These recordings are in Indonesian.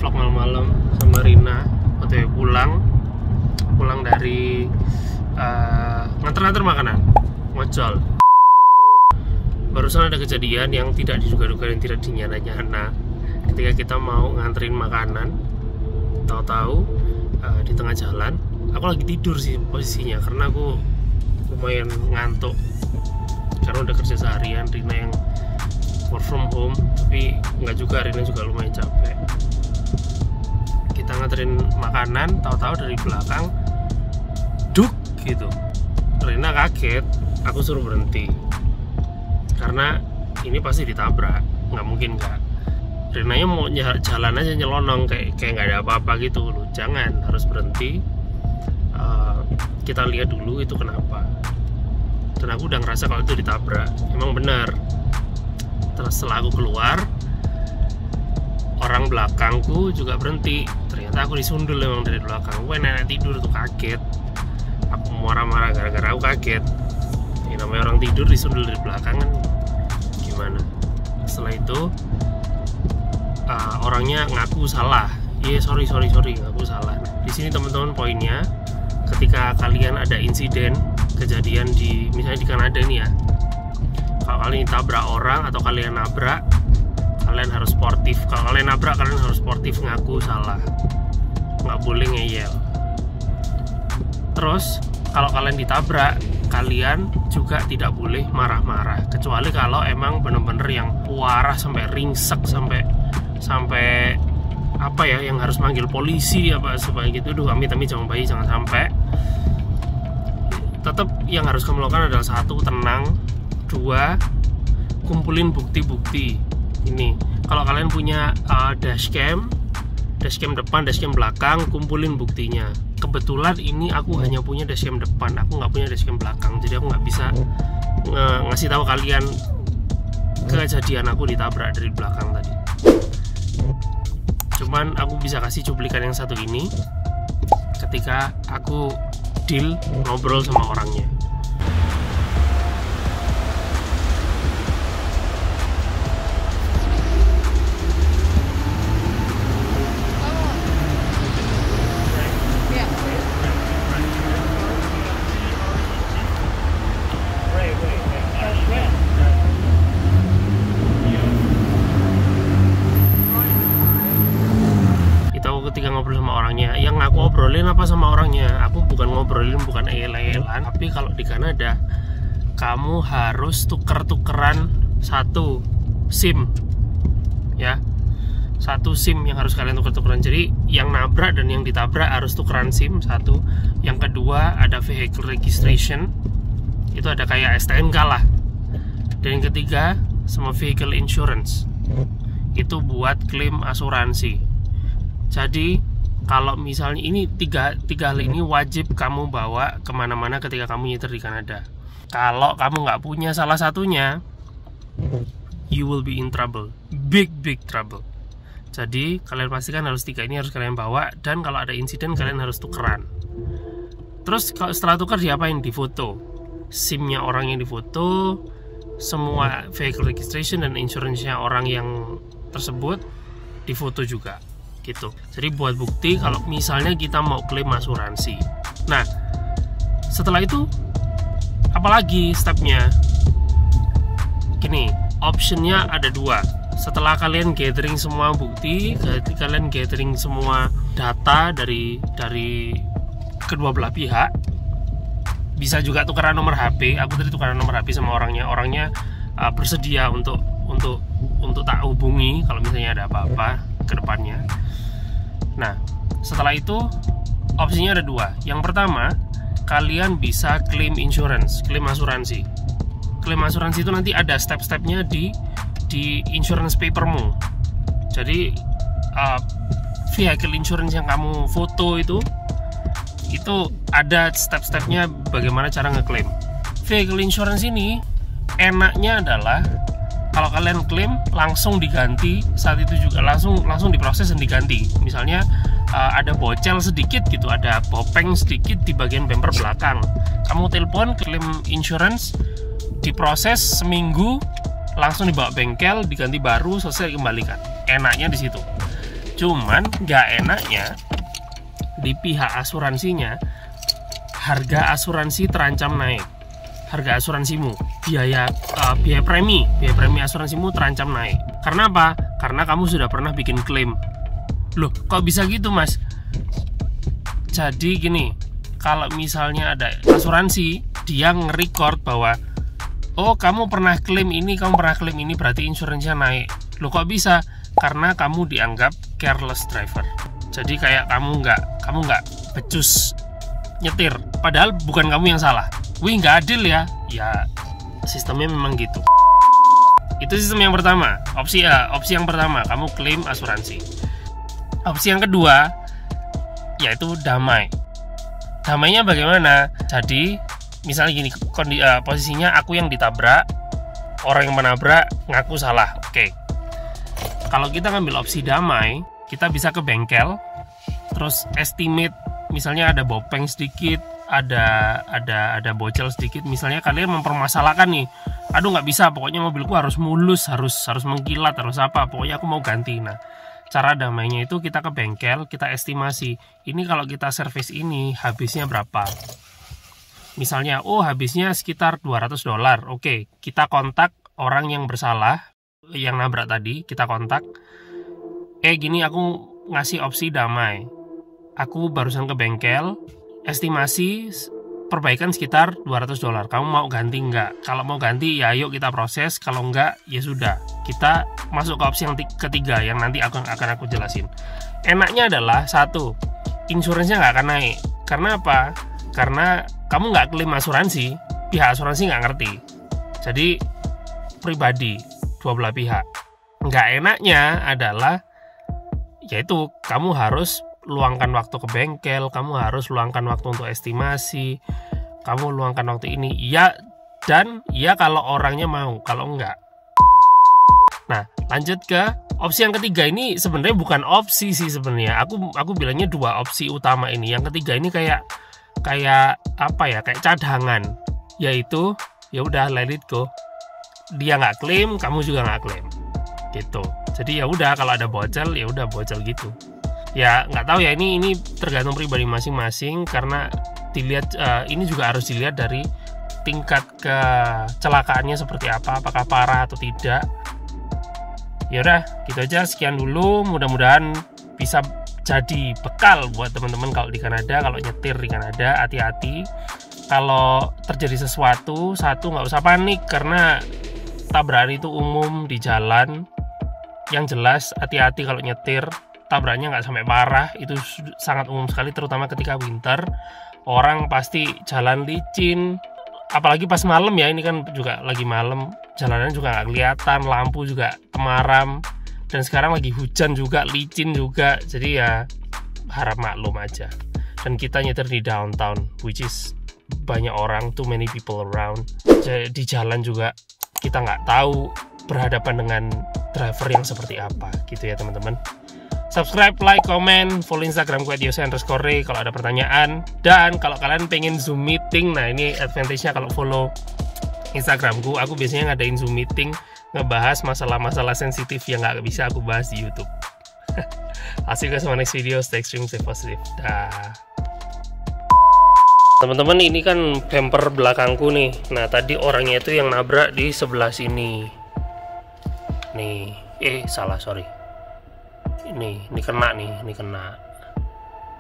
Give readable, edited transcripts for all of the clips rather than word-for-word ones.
vlog malam-malam sama Rina. OTW pulang dari nganter-nganter makanan, ngojol. Barusan ada kejadian yang tidak diduga-duga dan tidak dinyana-nyana. Ketika kita mau nganterin makanan, tahu-tahu di tengah jalan, aku lagi tidur sih posisinya karena aku lumayan ngantuk karena udah kerja seharian. Rina yang work from home, tapi nggak juga, Rina juga lumayan capek. Kita nganterin makanan, tahu-tahu dari belakang duk gitu. Rina kaget, aku suruh berhenti karena ini pasti ditabrak, nggak mungkin nggak. Rinanya mau jalan aja nyelonong kayak nggak ada apa-apa gitu loh. Jangan, harus berhenti. Kita lihat dulu itu kenapa. Dan aku udah ngerasa kalau itu ditabrak, emang benar. Terus setelah aku keluar, orang belakangku juga berhenti. Ternyata aku disundul emang dari belakang. Gue nenek tidur tuh, kaget. Aku marah-marah gara-gara aku kaget. Ini namanya orang tidur disundul dari belakang kan gimana. Setelah itu orangnya ngaku salah. Sorry ngaku salah. Di sini teman-teman poinnya, ketika kalian ada insiden kejadian di misalnya di Kanada nih ya, kalau kalian tabrak orang atau kalian nabrak, kalian harus sportif. Kalau kalian nabrak, kalian harus sportif, ngaku salah, nggak boleh ngeyel. Terus kalau kalian ditabrak, kalian juga tidak boleh marah-marah, kecuali kalau emang bener-bener yang parah sampai ringsek, sampai apa ya, yang harus manggil polisi apa supaya gitu. Amit-amit jangan sampai. Tetap yang harus kamu lakukan adalah satu, tenang. Dua, kumpulin bukti-bukti. Ini kalau kalian punya dashcam depan, dashcam belakang, kumpulin buktinya. Kebetulan ini aku hanya punya dashcam depan, aku nggak punya dashcam belakang, jadi aku nggak bisa ngasih tahu kalian kejadian aku ditabrak dari belakang tadi. Cuman aku bisa kasih cuplikan yang satu ini ketika aku deal ngobrol sama orangnya. Ketika ngobrol sama orangnya, yang aku obrolin apa sama orangnya, aku bukan ngobrolin, bukan eyel-eyelan. Tapi kalau di Kanada, kamu harus tuker-tukeran satu SIM, ya, satu SIM yang harus kalian tuker-tukeran. Jadi yang nabrak dan yang ditabrak harus tukeran SIM satu. Yang kedua ada vehicle registration, itu ada kayak STNK lah. Dan yang ketiga sama vehicle insurance, itu buat klaim asuransi. Jadi kalau misalnya ini tiga hal ini wajib kamu bawa kemana-mana ketika kamu nyetir di Kanada. Kalau kamu nggak punya salah satunya, you will be in trouble, big trouble. Jadi kalian pastikan harus tiga ini harus kalian bawa, dan kalau ada insiden kalian harus tukeran. Terus kalau setelah tukar diapain? Difoto SIM-nya orang yang difoto, semua vehicle registration dan insurance-nya orang yang tersebut difoto juga. Gitu. Jadi buat bukti kalau misalnya kita mau klaim asuransi. Nah, setelah itu apalagi stepnya? Gini, optionnya ada dua. Setelah kalian gathering semua bukti, kalian gathering semua data dari kedua belah pihak, bisa juga tukeran nomor HP. Aku tadi tukeran nomor HP sama orangnya bersedia untuk tak hubungi kalau misalnya ada apa-apa ke depannya. Nah, setelah itu opsinya ada dua. Yang pertama, kalian bisa claim insurance, klaim asuransi. Klaim asuransi itu nanti ada step-stepnya di insurance papermu. Jadi vehicle insurance yang kamu foto itu ada step-stepnya bagaimana cara ngeklaim. Vehicle insurance ini enaknya adalah kalau kalian klaim langsung diganti saat itu juga, langsung diproses dan diganti. Misalnya ada bocel sedikit gitu, ada bopeng sedikit di bagian bumper belakang, kamu telepon klaim insurance, diproses seminggu, langsung dibawa bengkel, diganti baru, selesai, dikembalikan. Enaknya di situ. Cuman nggak enaknya di pihak asuransinya, harga asuransi terancam naik. Harga asuransimu, biaya premi asuransimu terancam naik. Karena apa? Karena kamu sudah pernah bikin klaim. Loh, kok bisa gitu, Mas? Jadi gini, kalau misalnya ada asuransi, dia nge-record bahwa oh, kamu pernah klaim ini, berarti insuransinya naik. Loh, kok bisa? Karena kamu dianggap careless driver. Jadi kayak kamu nggak becus nyetir, padahal bukan kamu yang salah. Wih, nggak adil ya. Ya, sistemnya memang gitu. Itu sistem yang pertama. Opsi yang pertama, kamu klaim asuransi. Opsi yang kedua, yaitu damai. Damainya bagaimana? Jadi misalnya gini, posisinya aku yang ditabrak, orang yang menabrak ngaku salah. Oke. Kalau kita ngambil opsi damai, kita bisa ke bengkel, terus estimate, misalnya ada bopeng sedikit, ada bocel sedikit. Misalnya kalian mempermasalahkan nih, aduh nggak bisa, pokoknya mobilku harus mulus, harus mengkilat, harus apa, pokoknya aku mau ganti. Nah, cara damainya itu kita ke bengkel, kita estimasi, ini kalau kita servis ini habisnya berapa. Misalnya, oh habisnya sekitar $200. Oke, kita kontak orang yang bersalah, yang nabrak tadi, kita kontak. Gini, aku ngasih opsi damai. Aku barusan ke bengkel, estimasi perbaikan sekitar $200. Kamu mau ganti nggak? Kalau mau ganti, ya yuk kita proses. Kalau nggak, ya sudah. Kita masuk ke opsi yang ketiga, yang nanti akan aku jelasin. Enaknya adalah, satu, insuransinya nggak akan naik. Karena apa? Karena kamu nggak klaim asuransi, pihak asuransi nggak ngerti. Jadi pribadi, dua belah pihak. Nggak enaknya adalah, yaitu kamu harus luangkan waktu ke bengkel, kamu harus luangkan waktu untuk estimasi, kamu luangkan waktu ini. Iya, dan iya kalau orangnya mau, kalau enggak. Nah, lanjut ke opsi yang ketiga. Ini sebenarnya bukan opsi sih sebenarnya. Aku bilangnya dua opsi utama ini. Yang ketiga ini kayak apa ya, kayak cadangan, yaitu ya udah let it go. Dia nggak klaim, kamu juga nggak klaim, gitu. Jadi ya udah, kalau ada bocel ya udah bocel gitu. Ya nggak tahu ya, ini tergantung pribadi masing-masing, karena dilihat ini juga harus dilihat dari tingkat kecelakaannya seperti apa, apakah parah atau tidak. Ya udah, gitu aja, sekian dulu. Mudah-mudahan bisa jadi bekal buat teman-teman kalau di Kanada, kalau nyetir di Kanada. Hati-hati kalau terjadi sesuatu. Satu, nggak usah panik karena tabrakan itu umum di jalan. Yang jelas hati-hati kalau nyetir, tabraknya nggak sampai parah, itu sangat umum sekali, terutama ketika winter. Orang pasti jalan licin, apalagi pas malam ya, ini kan juga lagi malam, jalanan juga nggak kelihatan, lampu juga kemaram, dan sekarang lagi hujan juga, licin juga. Jadi ya harap maklum aja. Dan kita nyetir di downtown, which is banyak orang, too many people around. Di jalan juga kita nggak tahu berhadapan dengan driver yang seperti apa, gitu ya teman-teman. Subscribe, like, comment, follow Instagramku @yose_ray kalau ada pertanyaan. Dan kalau kalian pengen Zoom meeting, nah ini advantage-nya kalau follow Instagramku. Aku biasanya ngadain Zoom meeting, ngebahas masalah-masalah sensitif yang nggak bisa aku bahas di YouTube. I'll see you guys in my next video. Stay extreme, stay positive. Dah. Teman-teman, ini kan bumper belakangku nih. Nah, tadi orangnya itu yang nabrak di sebelah sini. Nih, salah, sorry. Ini kena nih, ini kena.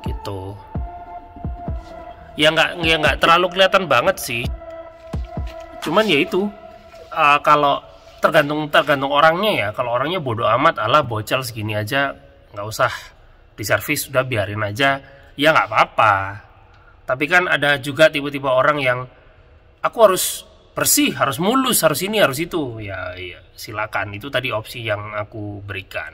Gitu. Ya nggak terlalu kelihatan banget sih. Cuman ya itu, kalau tergantung orangnya ya. Kalau orangnya bodoh amat, ala bocel segini aja nggak usah diservis, udah biarin aja, ya nggak apa-apa. Tapi kan ada juga tipe-tipe orang yang aku harus bersih, harus mulus, harus ini, harus itu. Ya silakan, itu tadi opsi yang aku berikan.